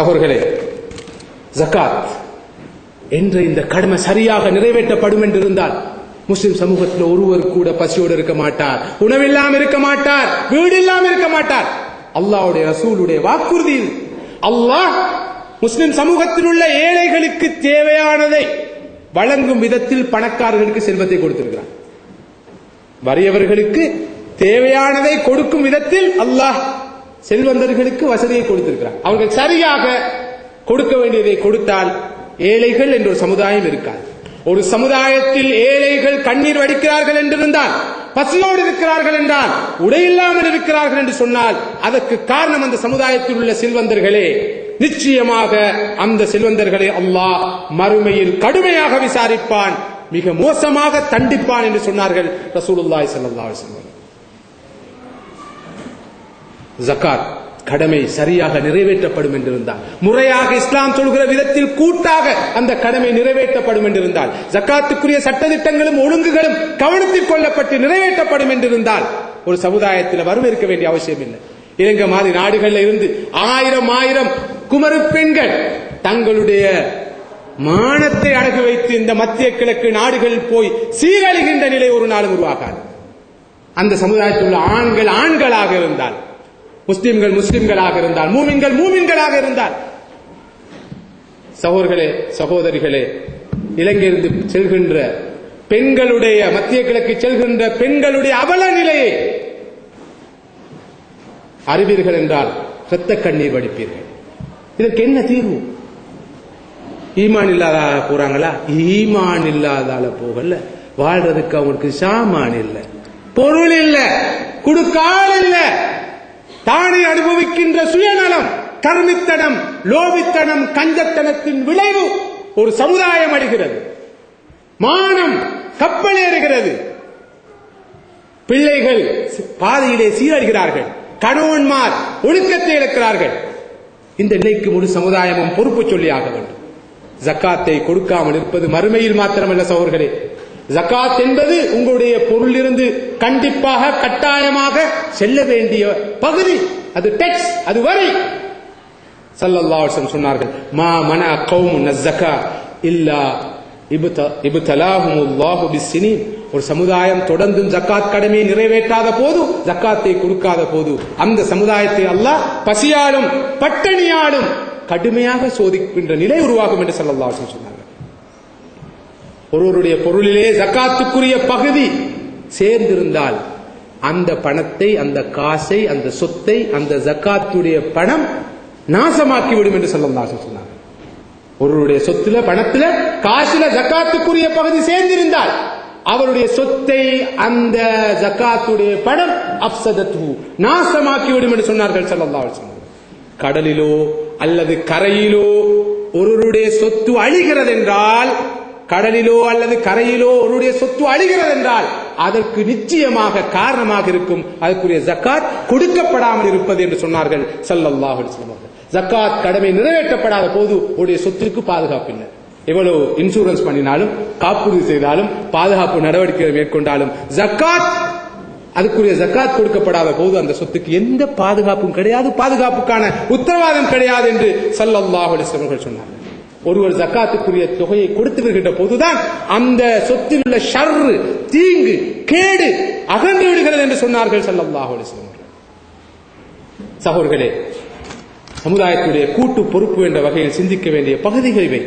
சகோதரர்களே, ஜகாத் என்ற இந்த கடமை சரியாக நிறைவேற்றப்படும் என்றிருந்தால் முஸ்லிம் சமூகத்தில் ஒருவர் கூட பசியோடு இருக்க மாட்டார், உணவில்லாமல் இருக்க மாட்டார், வீடு இல்லாமல் இருக்க மாட்டார். அல்லாஹ்வுடைய ரசூலுடைய வாக்குறுதி. அல்லாஹ் முஸ்லிம் சமூகத்தில் உள்ள ஏழைகளுக்கு தேவையானதை வழங்கும் விதத்தில் பணக்காரர்களுக்கு செல்வத்தை கொடுத்திருக்கிறார். வறியவர்களுக்கு தேவையானதை கொடுக்கும் விதத்தில் அல்லாஹ் செல்வந்தர்களுக்கு வசதியை கொடுத்திருக்கிறார். அவர்கள் சரியாக கொடுக்க வேண்டியதை கொடுத்தால் ஏழைகள் என்ற ஒரு சமுதாயம் இருக்காது. ஒரு சமுதாயத்தில் ஏழைகள் கண்ணீர் வடிக்கிறார்கள் என்றிருந்தால், பசியோடு இருக்கிறார்கள் என்றால், உடையில்லாமல் இருக்கிறார்கள் என்று சொன்னால் அதற்கு காரணம் அந்த சமுதாயத்தில் உள்ள செல்வந்தர்களே. நிச்சயமாக அந்த செல்வந்தர்களை அல்லாஹ் மறுமையில் கடுமையாக விசாரிப்பான், மிக மோசமாக தண்டிப்பான் என்று சொன்னார்கள் ரசூலுல்லாஹி ஸல்லல்லாஹு அலைஹி வஸல்லம். ஜகாத் கடமை சரியாக நிறைவேற்றப்படும் என்றிருந்தால், முறையாக இஸ்லாம் சொல்கிற விதத்தில் கூட்டாக அந்த கடமை நிறைவேற்றப்படும் என்றிருந்தால், ஜகாத்துக்குரிய சட்டதிட்டங்களும் ஒழுங்குகளும் கவனத்தில் கொள்ளப்பட்டு நிறைவேற்றப்படும் என்றிருந்தால் ஒரு சமுதாயத்தில் வறுமை இருக்க வேண்டிய அவசியம் இல்லை. இலங்கை மாதிரி நாடுகளில் இருந்து ஆயிரம் குமரு பெண்கள் தங்களுடைய மானத்தை அடகு வைத்து இந்த மத்திய கிழக்கு நாடுகளில் போய் சீரழிகின்ற நிலை ஒரு நாளும் உருவாகாது. அந்த சமுதாயத்தில் உள்ள ஆண்கள் ஆண்களாக இருந்தால், முஸ்லிம்கள் முஸ்லிம்களாக இருந்தால், மூமின்கள் மூமின்களாக இருந்தால், சகோதரர்களே சகோதரிகளே, இலங்கையிலிருந்து செல்கின்ற பெண்களுடைய, மத்திய கிழக்கு செல்கின்ற பெண்களுடைய அவல நிலையை அறிவீர்கள் என்றால் இரத்த கண்ணீர் வடிப்பீர்கள். இதற்கு என்ன தீர்வு? ஈமான் இல்லாத போறாங்களா? ஈமான் இல்லாதால போகல. வாழ்றதுக்கு அவங்களுக்கு சாமான் இல்ல, பொருள் இல்ல, குடுக்கால் இல்ல. தானே அனுபவிக்கின்ற சுயநலம், கர்மித்தனம், லோபித்தனம், கஞ்சத்தனத்தின் விளைவு ஒரு சமுதாயம் அடைகிறது. மானம் கப்பலேறுகிறது. பிள்ளைகள் பாதையிலே சீரழிகிறார்கள். கணவன்மார் ஒழுக்கத்தை இழக்கிறார்கள். இந்த நிலைக்கு முழு சமுதாயமும் பொறுப்பு சொல்லியாக வேண்டும். ஜக்காத்தை கொடுக்காமல் இருப்பது மறுமையில் மாத்திரமல்ல சகோதரர்களே, ஜகாத் என்பது உங்களுடைய பொருளிலிருந்து கண்டிப்பாக கட்டாயமாக செல்ல வேண்டிய பகுதி. அது டேக்ஸ், அது வரி. ஸல்லல்லாஹு அலைஹி வஸல்லம் சொன்னார்கள், மா மன கௌமுன் அஸ்ஸகா இல்லா இப்தலாஹுமுல்லாஹு பிஸ்ஸினீன். ஒரு சமுதாயம் தொடர்ந்து ஜகாத் கடமையை நிறைவேற்றாத போது, ஜகாத்தை கொடுக்காத போது அந்த சமுதாயத்தை அல்லாஹ் பசியாலும் பட்டினியாலும் கடுமையாக சோதிக்கின்ற நிலை உருவாகும் என்று ஸல்லல்லாஹு அலைஹி வஸல்லம் சொன்னார்கள். ஒருவருடைய பொருளிலே ஜகாத்துக்குரிய பகுதி சேர்ந்திருந்தால் அந்த பணத்தை, அந்த காசை, அந்த சொத்தை, அந்த ஜகாத்துடைய பணம் நாசமாக்கிவிடும் என்று ஸல்லல்லாஹு அலைஹி வஸல்லம் சொன்னார்கள். ஒருவருடைய சொத்துல, பணத்துல, காசுல ஜகாத்துக்குரிய பகுதி சேர்ந்திருந்தால் அவருடைய சொத்தை அந்த ஜகாத்துடைய பணம் அப்சதத்து நாசமாக்கிவிடும் என்று சொன்னார்கள் ஸல்லல்லாஹு அலைஹி வஸல்லம். கடலிலோ அல்லது கரையிலோ ஒருவருடைய சொத்து அழிகிறது என்றால், கடலிலோ அல்லது கரையிலோ ஒருவருடைய சொத்து அழிகிறது என்றால் அதற்கு நிச்சயமாக காரணமாக இருக்கும் அதற்குரிய ஜகாத் கொடுக்கப்படாமல் இருப்பது என்று சொன்னார்கள் ஸல்லல்லாஹு அலைஹி வஸல்லம். ஜகாத் கடமை நிறைவேற்றப்படாத போது உடைய சொத்திற்கு பாதுகாப்பு இல்லை. எவ்வளவு இன்சூரன்ஸ் பண்ணினாலும், காப்புறுதி செய்தாலும், பாதுகாப்பு நடவடிக்கைகளை மேற்கொண்டாலும் ஜகாத், அதுக்குரிய ஜகாத் கொடுக்கப்படாத போது அந்த சொத்துக்கு எந்த பாதுகாப்பும் கிடையாது, பாதுகாப்புக்கான உத்தரவாதம் கிடையாது என்று ஸல்லல்லாஹு அலைஹி வஸல்லம் சொன்னார்கள். ஒருவர் ஜகாத்துக்குரிய தொகையை கொடுத்து வருகின்ற போதுதான் அந்த சொத்தில் உள்ள ஷர்ரு, தீங்கு, கேடு அகன்று விடுகிறது என்று சொன்னார்கள் ஸல்லல்லாஹு அலைஹி வஸல்லம். சகோதரர்களே, சமுதாயத்துடைய கூட்டு பொறுப்பு என்ற வகையில் சிந்திக்க வேண்டிய பகுதிகள் இவை.